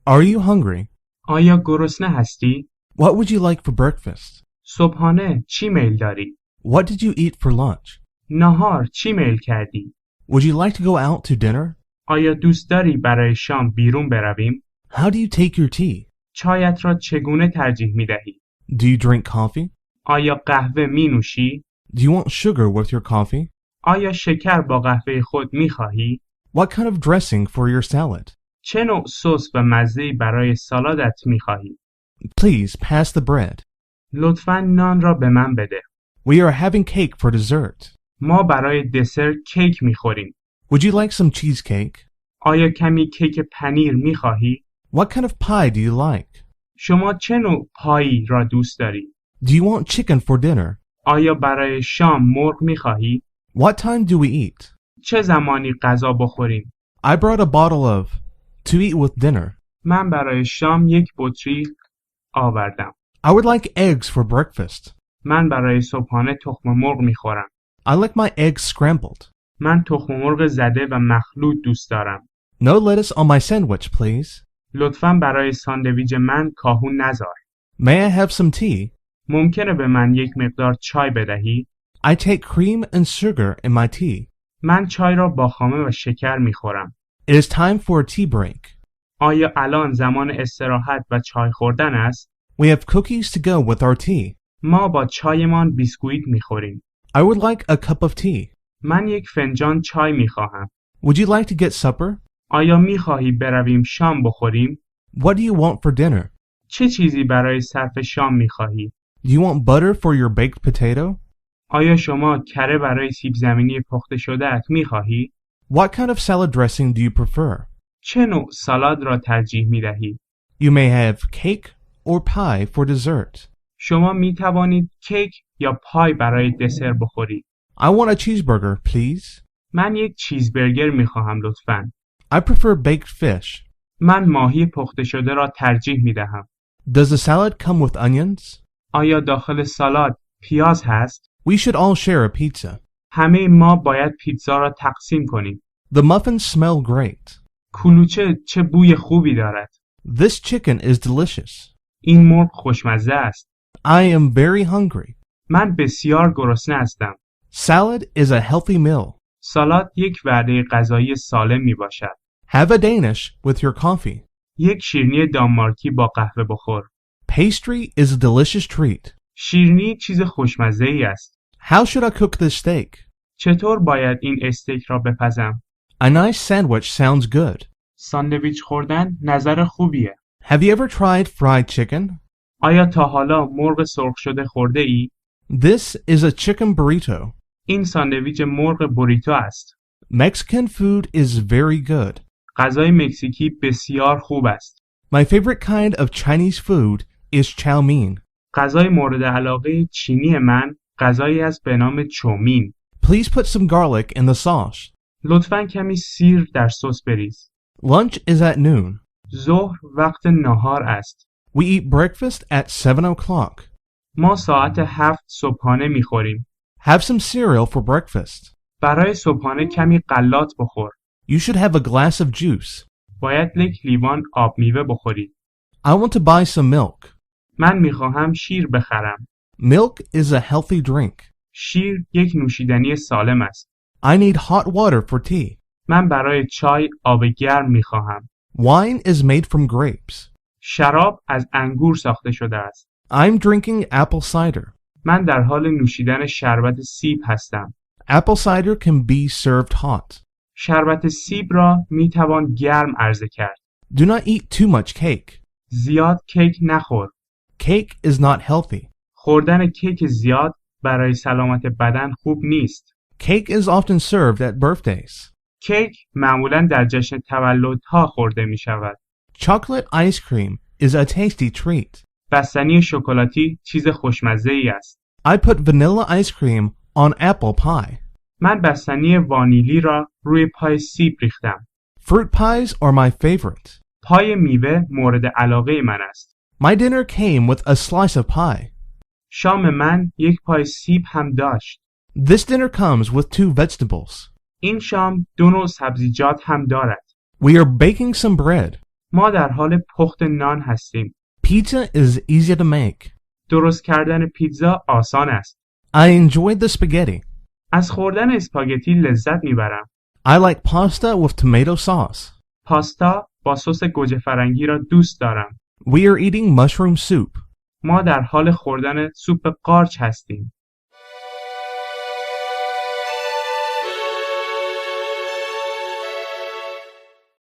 Are you hungry? آیا گرسنه هستی؟ What would you like for breakfast? صبحانه چی میل داری؟ What did you eat for lunch? نهار چی میل کردی؟ Would you like to go out to dinner? آیا دوست داری برای شام بیرون برویم؟ How do you take your tea? چایت را چگونه ترجیح می دهی؟ Do you drink coffee? آیا قهوه می نوشی؟ Do you want sugar with your coffee? آیا شکر با قهوه خود می خواهی؟ What kind of dressing for your salad? چه نوع سس و مزه‌ای برای سالادت می خواهی؟ Please pass the bread. لطفاً نان را به من بده. We are having cake for dessert. ما برای دسر کیک می خوریم. Would you like some cheesecake? آیا کمی کیک پنیر می خواهی؟ What kind of pie do you like? شما چه نوع پایی را دوست داری؟ Do you want chicken for dinner? آیا برای شام مرغ می خواهی؟ What time do we eat? چه زمانی غذا بخوریم؟ I brought a bottle of to eat with dinner. من برای شام یک بطری آوردم. I would like eggs for breakfast. من برای صبحانه تخم مرغ می خورم. I like my eggs scrambled. من تخم مرغ زده و مخلوط دوست دارم. No lettuce on my sandwich, please. لطفاً برای ساندویچ من کاهو نذار. May I have some tea? ممکنه به من یک مقدار چای بدهی؟ I take cream and sugar in my tea. من چای را با خامه و شکر می خورم. It is time for a tea break. آیا الان زمان استراحت و چای خوردن است؟ We have cookies to go with our tea. ما با چایمان بیسکویت می خوریم. I would like a cup of tea. من یک فنجان چای می خواهم. Would you like to get supper? آیا می خواهی برویم شام بخوریم؟ What do you want for dinner? چه چیزی برای صرف شام می خواهی؟ Do you want butter for your baked potato? آیا شما کره برای سیب زمینی پخته شده ات می خواهی؟ What kind of salad dressing do you prefer? چه نوع سالاد را ترجیح می دهی؟ You may have cake or pie for dessert. شما می توانید کیک یا پای برای دسر بخورید. I want a cheeseburger, please. من یک چیزبرگر می خواهم لطفاً. I prefer baked fish. من ماهی پخته شده را ترجیح می دهم. Does the salad come with onions? آیا داخل سالاد پیاز هست؟ We should all share a pizza. همه ما باید پیتزا را تقسیم کنیم. The muffins smell great. کلوچه چه بوی خوبی دارد. This chicken is delicious. این مرغ خوشمزه است. I am very hungry. من بسیار گرسنه هستم. Salad is a healthy meal. سالاد یک وعده غذایی سالم می باشد. Have a Danish with your coffee. یک شیرینی دانمارکی با قهوه بخور. Pastry is a delicious treat. شیرینی چیز خوشمزه ای است. How should I cook this steak? چطور باید این استیک را بپزم؟ A nice sandwich sounds good. ساندویچ خوردن نظر خوبیه. Have you ever tried fried chicken? آیا تا حالا مرغ سرخ شده خورده ای؟ This is a chicken burrito. این ساندویچ مرغ بوریتو است. Mexican food is very good. غذای مکزیکی بسیار خوب است. My favorite kind of Chinese food is chow mein. غذای مورد علاقه چینی من غذایی است به نام چومین. Please put some garlic in the sauce. لطفاً کمی سیر در سس بریز. Lunch is at noon. ظهر وقت ناهار است. We eat breakfast at 7 o'clock. ما ساعت 7 صبحانه میخوریم. Have some cereal for breakfast. برای صبحانه کمی غلات بخور. You should have a glass of juice. باید یک لیوان آب میوه بخوری. I want to buy some milk. من میخواهم شیر بخرم. Milk is a healthy drink. شیر یک نوشیدنی سالم است. I need hot water for tea. من برای چای آب گرم میخواهم. Wine is made from grapes. شراب از انگور ساخته شده است. I'm drinking apple cider. من در حال نوشیدن شربت سیب هستم. Apple cider can be served hot. شربت سیب را میتوان گرم عرضه کرد. Do not eat too much cake. زیاد کیک نخور. Cake is not healthy. خوردن کیک زیاد برای سلامت بدن خوب نیست. Cake is often served at birthdays. کیک معمولاً در جشن تولدها خورده می شود. Chocolate ice cream is a tasty treat. بستنی شکلاتی چیز خوشمزه ای است. I put vanilla ice cream on apple pie. من بستنی وانیلی را روی پای سیب ریختم. Fruit pies are my favorite. پای میوه مورد علاقه من است. My dinner came with a slice of pie. شام من یک پای سیب هم داشت. This dinner comes with 2 vegetables. این شام 2 نوع سبزیجات هم دارد. We are baking some bread. ما در حال پخت نان هستیم. Pizza is easy to make. درست کردن پیتزا آسان است. I enjoyed the spaghetti. از خوردن اسپاگتی لذت میبرم. I like pasta with tomato sauce. پاستا با سس گوجه فرنگی را دوست دارم. We are eating mushroom soup. ما در حال خوردن سوپ قارچ هستیم.